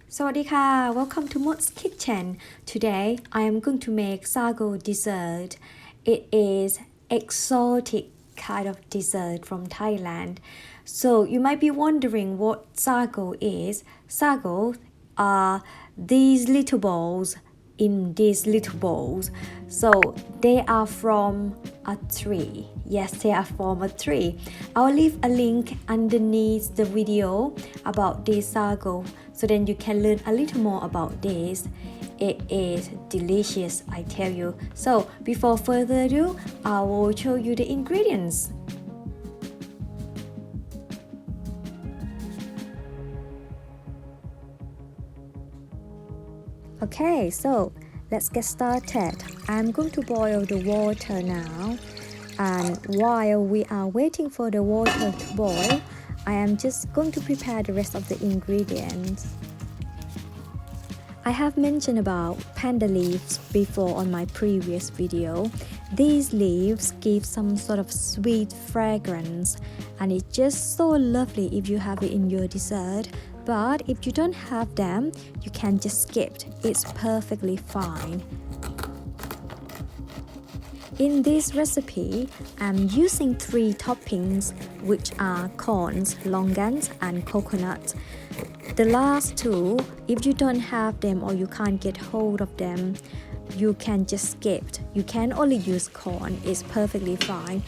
Sawadika, welcome to Mod's Kitchen. Today I am going to make sago dessert. It is exotic kind of dessert from Thailand. So you might be wondering what sago is. Sago are these little balls in these little bowls. So they are from a tree. Yes, they are from a tree. I'll leave a link underneath the video about this sago so then you can learn a little more about this. It is delicious, I tell you. So before further ado, I will show you the ingredients. Okay, so let's get started. I'm going to boil the water now, and while we are waiting for the water to boil, I am just going to prepare the rest of the ingredients. I have mentioned about panda leaves before on my previous video. These leaves give some sort of sweet fragrance, and it's just so lovely if you have it in your dessert. But if you don't have them, you can just skip. It's perfectly fine. In this recipe, I'm using 3 toppings, which are corns, longans, and coconut. The last 2, if you don't have them or you can't get hold of them, you can just skip. You can only use corn. It's perfectly fine.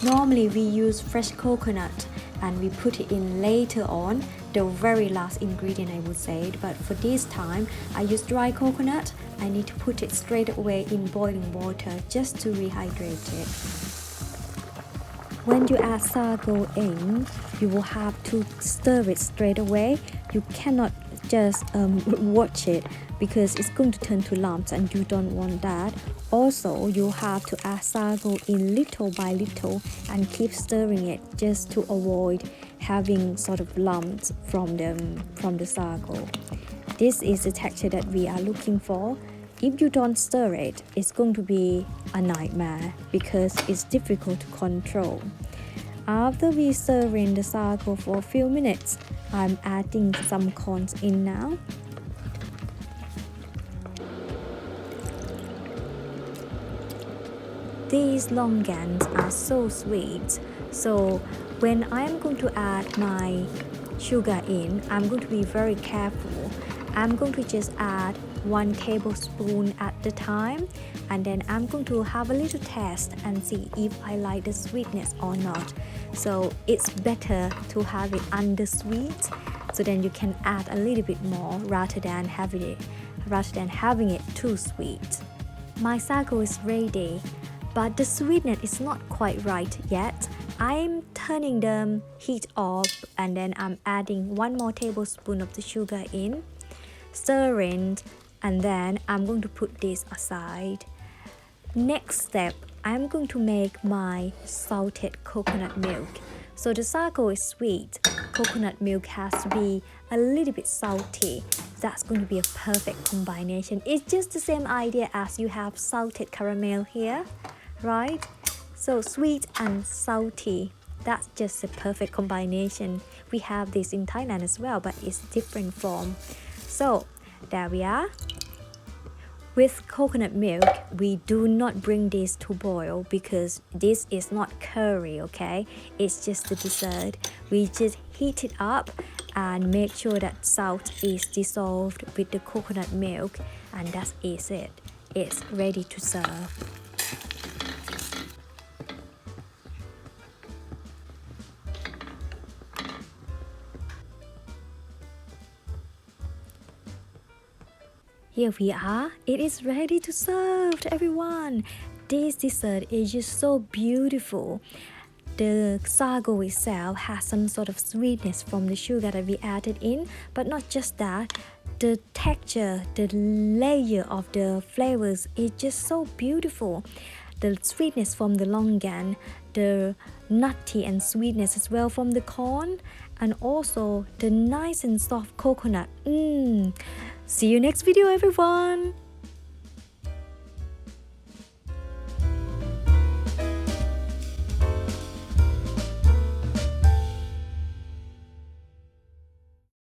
Normally we use fresh coconut and we put it in later on, the very last ingredient I would say, but for this time I use dry coconut. I need to put it straight away in boiling water just to rehydrate it. When you add sago in, you will have to stir it straight away. You cannot just watch it because it's going to turn to lumps and you don't want that. Also, you have to add sago in little by little and keep stirring it just to avoid having sort of lumps from the sago. This is the texture that we are looking for. If you don't stir it, it's going to be a nightmare because it's difficult to control. After we stir in the sago for a few minutes, I'm adding some corns in now. These longans are so sweet, so when I'm going to add my sugar in, I'm going to be very careful. I'm going to just add 1 tablespoon at the time, and then I'm going to have a little test and see if I like the sweetness or not. So it's better to have it under sweet, so then you can add a little bit more rather than having it too sweet. My sago is ready, but the sweetness is not quite right yet. I'm turning the heat off and then I'm adding 1 more tablespoon of the sugar in, stirring, and then I'm going to put this aside. Next step, I'm going to make my salted coconut milk. So the sago is sweet, coconut milk has to be a little bit salty. That's going to be a perfect combination. It's just the same idea as you have salted caramel here, right? So sweet and salty, that's just a perfect combination. We have this in Thailand as well, but it's different form. So there we are. With coconut milk, we do not bring this to boil because this is not curry, okay? It's just the dessert. We just heat it up and make sure that salt is dissolved with the coconut milk, and that is it. It's ready to serve. Here we are. It is ready to serve to everyone. This dessert is just so beautiful. The sago itself has some sort of sweetness from the sugar that we added in, but not just that. The texture, the layer of the flavors is just so beautiful. The sweetness from the longan, the nutty and sweetness as well from the corn, and also the nice and soft coconut. See you next video, everyone.